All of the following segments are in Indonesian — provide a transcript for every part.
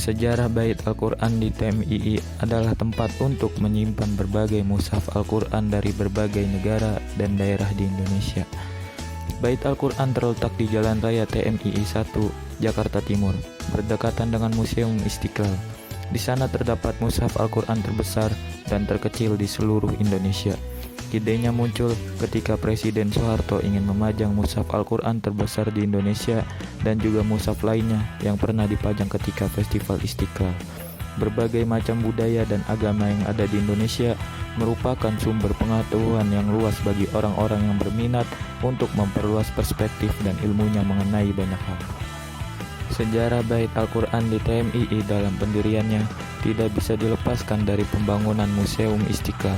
Sejarah Bait Al-Quran di TMII adalah tempat untuk menyimpan berbagai mushaf Al-Quran dari berbagai negara dan daerah di Indonesia. Bait Al-Quran terletak di Jalan Raya TMII 1, Jakarta Timur, berdekatan dengan Museum Istiqlal. Di sana terdapat mushaf Al-Quran terbesar dan terkecil di seluruh Indonesia. Idenya muncul ketika Presiden Soeharto ingin memajang mushaf Al-Quran terbesar di Indonesia dan juga mushaf lainnya yang pernah dipajang ketika Festival Istiqlal. Berbagai macam budaya dan agama yang ada di Indonesia merupakan sumber pengetahuan yang luas bagi orang-orang yang berminat untuk memperluas perspektif dan ilmunya mengenai banyak hal. Sejarah Bait Al-Quran di TMII dalam pendiriannya tidak bisa dilepaskan dari pembangunan Museum Istiqlal.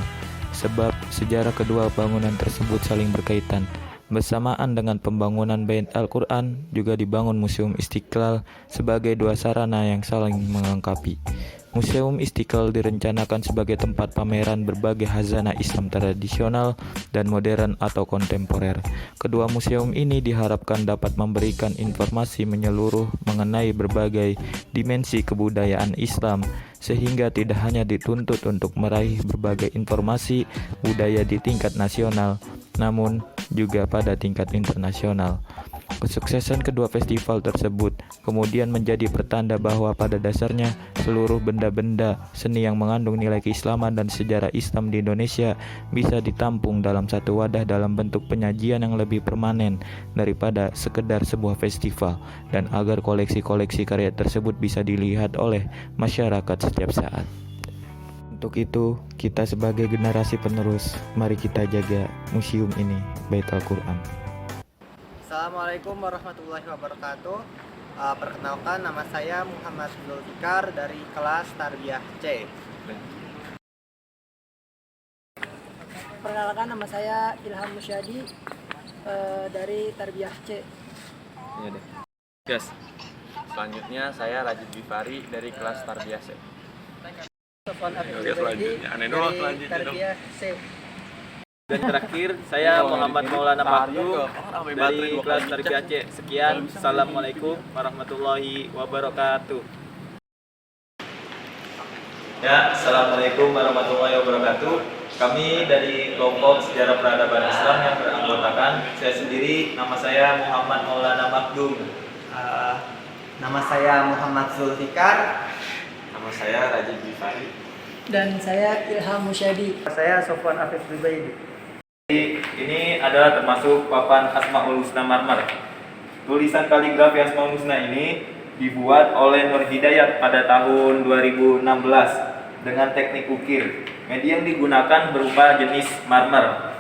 Sebab sejarah kedua bangunan tersebut saling berkaitan. Bersamaan dengan pembangunan Bait Al-Quran juga dibangun Museum Istiqlal sebagai dua sarana yang saling melengkapi. Museum Istiqlal direncanakan sebagai tempat pameran berbagai khazanah Islam tradisional dan modern atau kontemporer. Kedua museum ini diharapkan dapat memberikan informasi menyeluruh mengenai berbagai dimensi kebudayaan Islam, sehingga tidak hanya dituntut untuk meraih berbagai informasi budaya di tingkat nasional, namun juga pada tingkat internasional. Kesuksesan kedua festival tersebut kemudian menjadi pertanda bahwa pada dasarnya seluruh benda-benda seni yang mengandung nilai keislaman dan sejarah Islam di Indonesia bisa ditampung dalam satu wadah dalam bentuk penyajian yang lebih permanen daripada sekedar sebuah festival, dan agar koleksi-koleksi karya tersebut bisa dilihat oleh masyarakat setiap saat. Untuk itu, kita sebagai generasi penerus, mari kita jaga museum ini, Bait Al-Quran. Assalamualaikum warahmatullahi wabarakatuh. Perkenalkan, nama saya Muhammad Zulfikar dari kelas Tarbiyah C. Perkenalkan, nama saya Ilham Musyadi dari Tarbiyah C. Iya deh. Yes. Selanjutnya saya Rajid Bifari dari kelas Tarbiyah C. Oke, selanjutnya aneh doang, dari selanjutnya dong. Tarbiyah C. Dan terakhir saya Muhammad Maulana Makdum dari kelas Tarbiyah C. Sekian. Assalamualaikum warahmatullahi wabarakatuh. Ya, Assalamualaikum warahmatullahi wabarakatuh. Kami dari kelompok Sejarah Peradaban Islam yang beranggotakan saya sendiri, nama saya Muhammad Maulana Makdum. Nama saya Muhammad Zulfikar. Nama saya Rajid Bifari. Dan saya Ilham Musyadi. Saya Sofwan Afif Zubaidi. Ini adalah termasuk papan Asmaul Husna marmer. Tulisan kaligrafi Asmaul Husna ini dibuat oleh Nur Hidayat pada tahun 2016 dengan teknik ukir. Media yang digunakan berupa jenis marmer,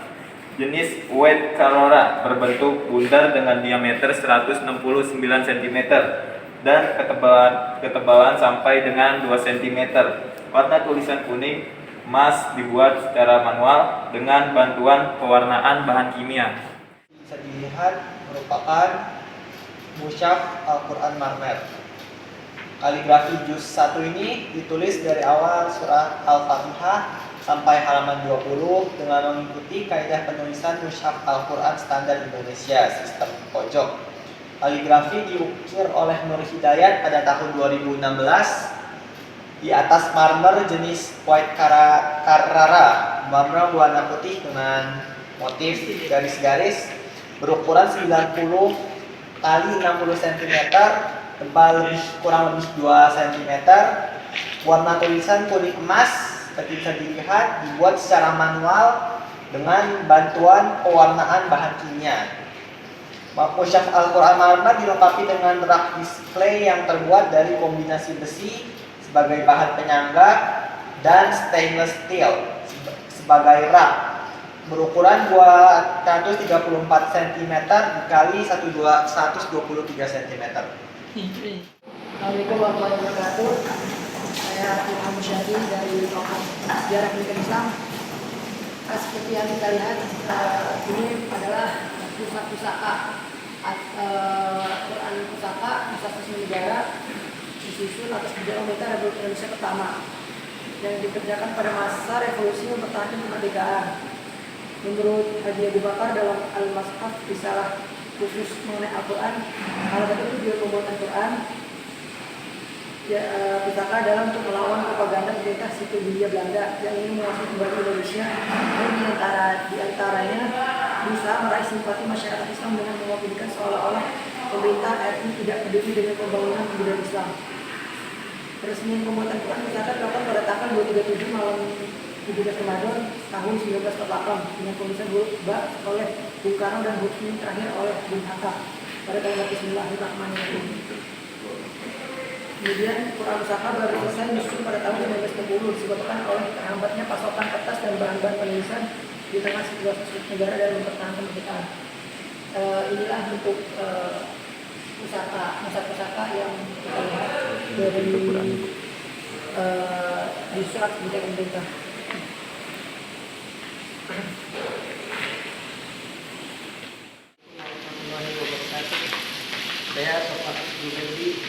jenis white carrara, berbentuk bundar dengan diameter 169 cm dan ketebalan sampai dengan 2 cm. Warna tulisan kuning. Emas dibuat secara manual dengan bantuan pewarnaan bahan kimia. Bisa dilihat merupakan mushaf Al-Quran marmer. Kaligrafi juz 1 ini ditulis dari awal surah Al-Fatihah sampai halaman 20 dengan mengikuti kaidah penulisan mushaf Al-Quran standar Indonesia sistem pojok. Kaligrafi diukir oleh Nur Hidayat pada tahun 2016 di atas marmer jenis white carrara, marmer warna putih dengan motif garis-garis berukuran 90 kali 60 cm, tebal kurang lebih 2 cm. Warna tulisan kuning emas bisa dilihat dibuat secara manual dengan bantuan pewarnaan bahan kimia. Mushaf Al-Quran marmer dilengkapi dengan rak display yang terbuat dari kombinasi besi sebagai bahan penyangga dan stainless steel sebagai rak berukuran 234 cm dikali 123 cm. Assalamualaikum warahmatullahi wabarakatuh. Saya Ilham Musyadi dari kelompok Sejarah Pendidikan Islam. Seperti yang kita lihat, ini adalah pusaka Al-Quran pusaka resmi negara disusun atas bendera Unita Republik Indonesia pertama yang dikerjakan pada masa revolusi mempertahankan kemerdekaan. Menurut Haji Abu Bakar dalam Al-Mashaf risalah khusus mengenai Al-Quran, hal itu tujuan pembuatan Quran Pusaka adalah untuk melawan propaganda pemerintah sipil Hindia Belanda yang ingin menguasai kembali Indonesia, dan diantaranya berusaha meraih simpati masyarakat Islam dengan mengopinikan seolah-olah pemerintah RI tidak peduli dengan pembangunan kebudayaan Islam. Peresmian pembuatan Quran pusaka dilakukan pada tanggal 237 malam 17 Ramadan tahun 1948 dengan penulisan huruf ba oleh Bung Karno dan huruf mim terakhir oleh Bung Hatta pada kalimat Bismillahirrahmanirrahim. Kemudian Quran pusaka baru selesai disusun pada tahun 1960 disebabkan oleh terhambatnya pasokan kertas dan bahan-bahan penulisan di tengah situasi negara dan mempertahankan kemerdekaan. Inilah bentuk pusaka yang kita lihat dari di surat kebijakan pemerintah. Saya Bapak Julendi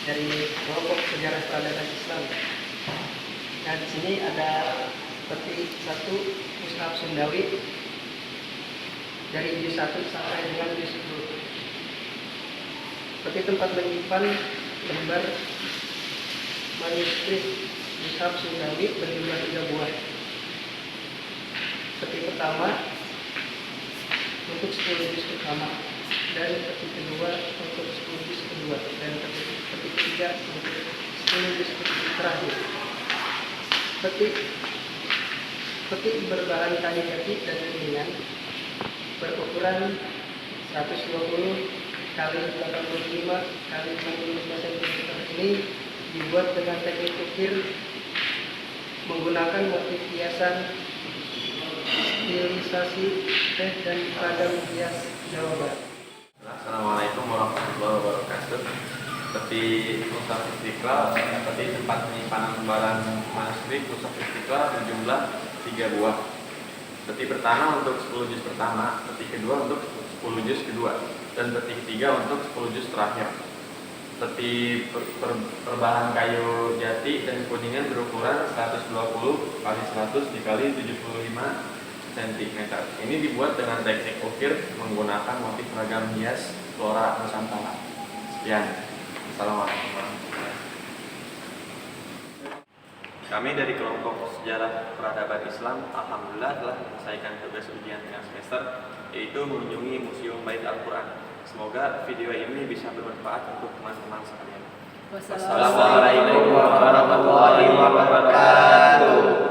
dari kelompok sejarah peradaban Islam. Nah, di sini ada peti satu mushaf Sundawi dari juz 1 sampai dengan juz 10. Peti tempat menyimpan lembar manuskrip mushaf Sundawi berjumlah 3 buah. Peti pertama untuk 10 juz pertama, dan peti kedua untuk 10 juz kedua, dan peti ketiga untuk 10 juz terakhir. Peti berbahan kayu jati dan kuningan berukuran 120 kali 85 kali 65 cm ini dibuat dengan teknik ukir menggunakan motif hiasan, stilisasi, teh, dan ragam hias Jawa Barat. Assalamualaikum warahmatullahi wabarakatuh. Peti mushaf Istiqlal, peti tempat penyimpanan lembaran manuskrip mushaf Istiqlal berjumlah 3 buah. Peti pertama untuk 10 juz pertama, peti kedua untuk 10 juz kedua, dan peti ketiga untuk 10 juz terakhir. Peti berbahan kayu jati dan kuningan berukuran 120 kali 100 dikali 75 cm. Ini dibuat dengan teknik ukir menggunakan motif ragam hias flora Nusantara. Sekian. Assalamualaikum warahmatullahi wabarakatuh. Kami dari kelompok sejarah peradaban Islam, alhamdulillah telah menyelesaikan tugas ujian tengah semester, yaitu mengunjungi Museum Bait Al-Quran. Semoga video ini bisa bermanfaat untuk teman-teman sekalian. Wassalamualaikum Wassalamualaikum warahmatullahi wabarakatuh.